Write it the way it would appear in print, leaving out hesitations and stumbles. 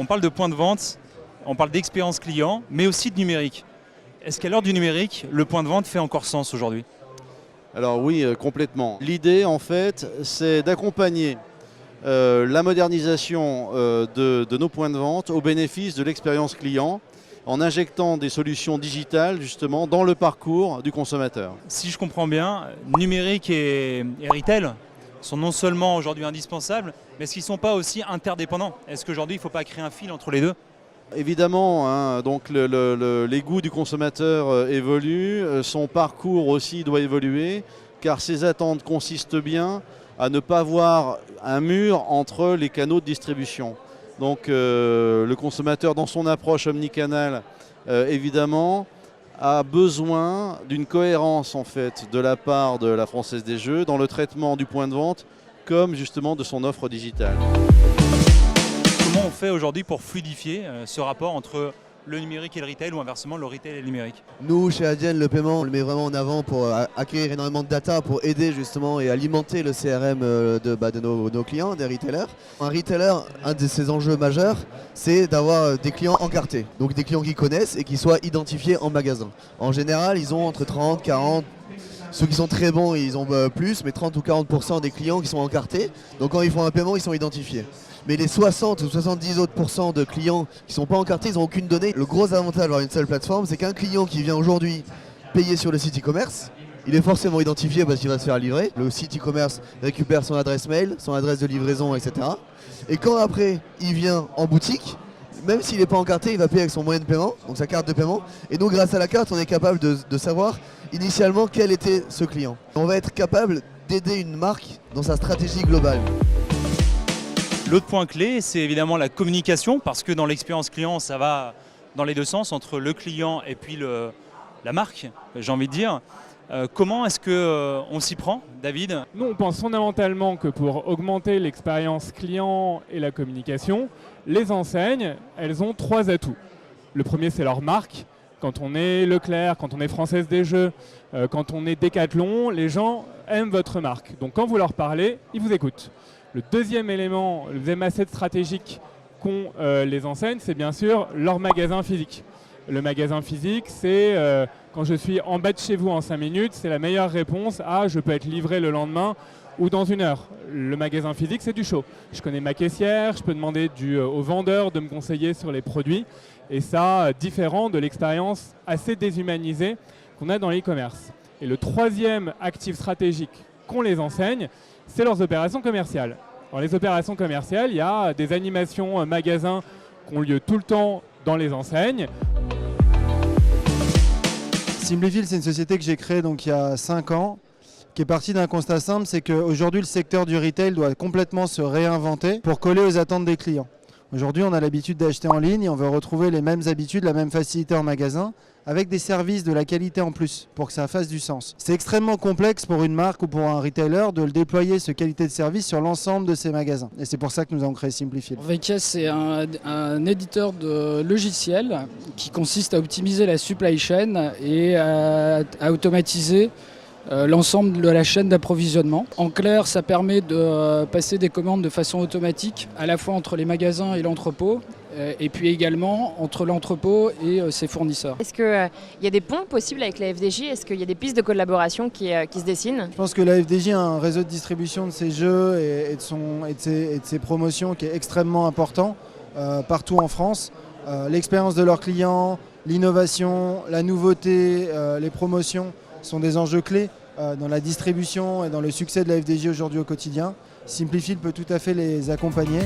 On parle de points de vente, on parle d'expérience client, mais aussi de numérique. Est-ce qu'à l'heure du numérique, le point de vente fait encore sens aujourd'hui? Alors oui, complètement. L'idée, en fait, c'est d'accompagner la modernisation de nos points de vente au bénéfice de l'expérience client en injectant des solutions digitales, justement, dans le parcours du consommateur. Si je comprends bien, numérique et retail sont non seulement aujourd'hui indispensables, mais est-ce qu'ils ne sont pas aussi interdépendants? Est-ce qu'aujourd'hui, il ne faut pas créer un fil entre les deux? Évidemment, hein, donc les goûts du consommateur évoluent, son parcours aussi doit évoluer, car ses attentes consistent bien à ne pas avoir un mur entre les canaux de distribution. Donc le consommateur, dans son approche omnicanale, évidemment, a besoin d'une cohérence en fait de la part de la Française des Jeux dans le traitement du point de vente comme justement de son offre digitale. Comment on fait aujourd'hui pour fluidifier ce rapport entre le numérique et le retail ou inversement le retail et le numérique? Nous, chez Adyen, le paiement, on le met vraiment en avant pour acquérir énormément de data, pour aider justement et alimenter le CRM de nos clients, des retailers. Un retailer, un de ses enjeux majeurs, c'est d'avoir des clients encartés. Donc des clients qu'ils connaissent et qui soient identifiés en magasin. En général, ils ont entre 30, 40, ceux qui sont très bons, ils ont plus, mais 30 ou 40% des clients qui sont encartés. Donc quand ils font un paiement, ils sont identifiés. Mais les 60 ou 70 autres % de clients qui ne sont pas encartés, ils n'ont aucune donnée. Le gros avantage d'avoir une seule plateforme, c'est qu'un client qui vient aujourd'hui payer sur le site e-commerce, il est forcément identifié parce qu'il va se faire livrer. Le site e-commerce récupère son adresse mail, son adresse de livraison, etc. Et quand après, il vient en boutique, même s'il n'est pas encarté, il va payer avec son moyen de paiement, donc sa carte de paiement. Et donc grâce à la carte, on est capable de savoir initialement quel était ce client. On va être capable d'aider une marque dans sa stratégie globale. L'autre point clé, c'est évidemment la communication, parce que dans l'expérience client, ça va dans les deux sens, entre le client et puis la marque, j'ai envie de dire. Comment est-ce qu'on s'y prend, David? Nous, on pense fondamentalement que pour augmenter l'expérience client et la communication, les enseignes, elles ont 3 atouts. Le premier, c'est leur marque. Quand on est Leclerc, quand on est Française des Jeux, quand on est Decathlon, les gens aiment votre marque. Donc quand vous leur parlez, ils vous écoutent. Le deuxième élément, le deuxième asset stratégique qu'ont les enseignes, c'est bien sûr leur magasin physique. Le magasin physique, c'est quand je suis en bas de chez vous en 5 minutes, c'est la meilleure réponse à je peux être livré le lendemain ou dans 1 heure. Le magasin physique, c'est du show. Je connais ma caissière, je peux demander au vendeur de me conseiller sur les produits. Et ça, différent de l'expérience assez déshumanisée qu'on a dans l'e-commerce. Et le troisième actif stratégique qu'ont les enseignes, c'est leurs opérations commerciales. Dans les opérations commerciales, il y a des animations magasins qui ont lieu tout le temps dans les enseignes. Simplifil, c'est une société que j'ai créée donc, il y a 5 ans, qui est partie d'un constat simple, c'est qu'aujourd'hui le secteur du retail doit complètement se réinventer pour coller aux attentes des clients. Aujourd'hui, on a l'habitude d'acheter en ligne et on veut retrouver les mêmes habitudes, la même facilité en magasin, avec des services de la qualité en plus, pour que ça fasse du sens. C'est extrêmement complexe pour une marque ou pour un retailer de le déployer, ce qualité de service, sur l'ensemble de ses magasins. Et c'est pour ça que nous avons créé Simplifil. VKS, c'est un éditeur de logiciels qui consiste à optimiser la supply chain et à automatiser l'ensemble de la chaîne d'approvisionnement. En clair, ça permet de passer des commandes de façon automatique, à la fois entre les magasins et l'entrepôt, et puis également entre l'entrepôt et ses fournisseurs. Est-ce qu'il y a des ponts possibles avec la FDJ? Est-ce qu'il y a des pistes de collaboration qui se dessinent? Je pense que la FDJ a un réseau de distribution de ses jeux et de ses promotions qui est extrêmement important partout en France. L'expérience de leurs clients, l'innovation, la nouveauté, les promotions sont des enjeux clés dans la distribution et dans le succès de la FDJ aujourd'hui au quotidien. Simplifil peut tout à fait les accompagner.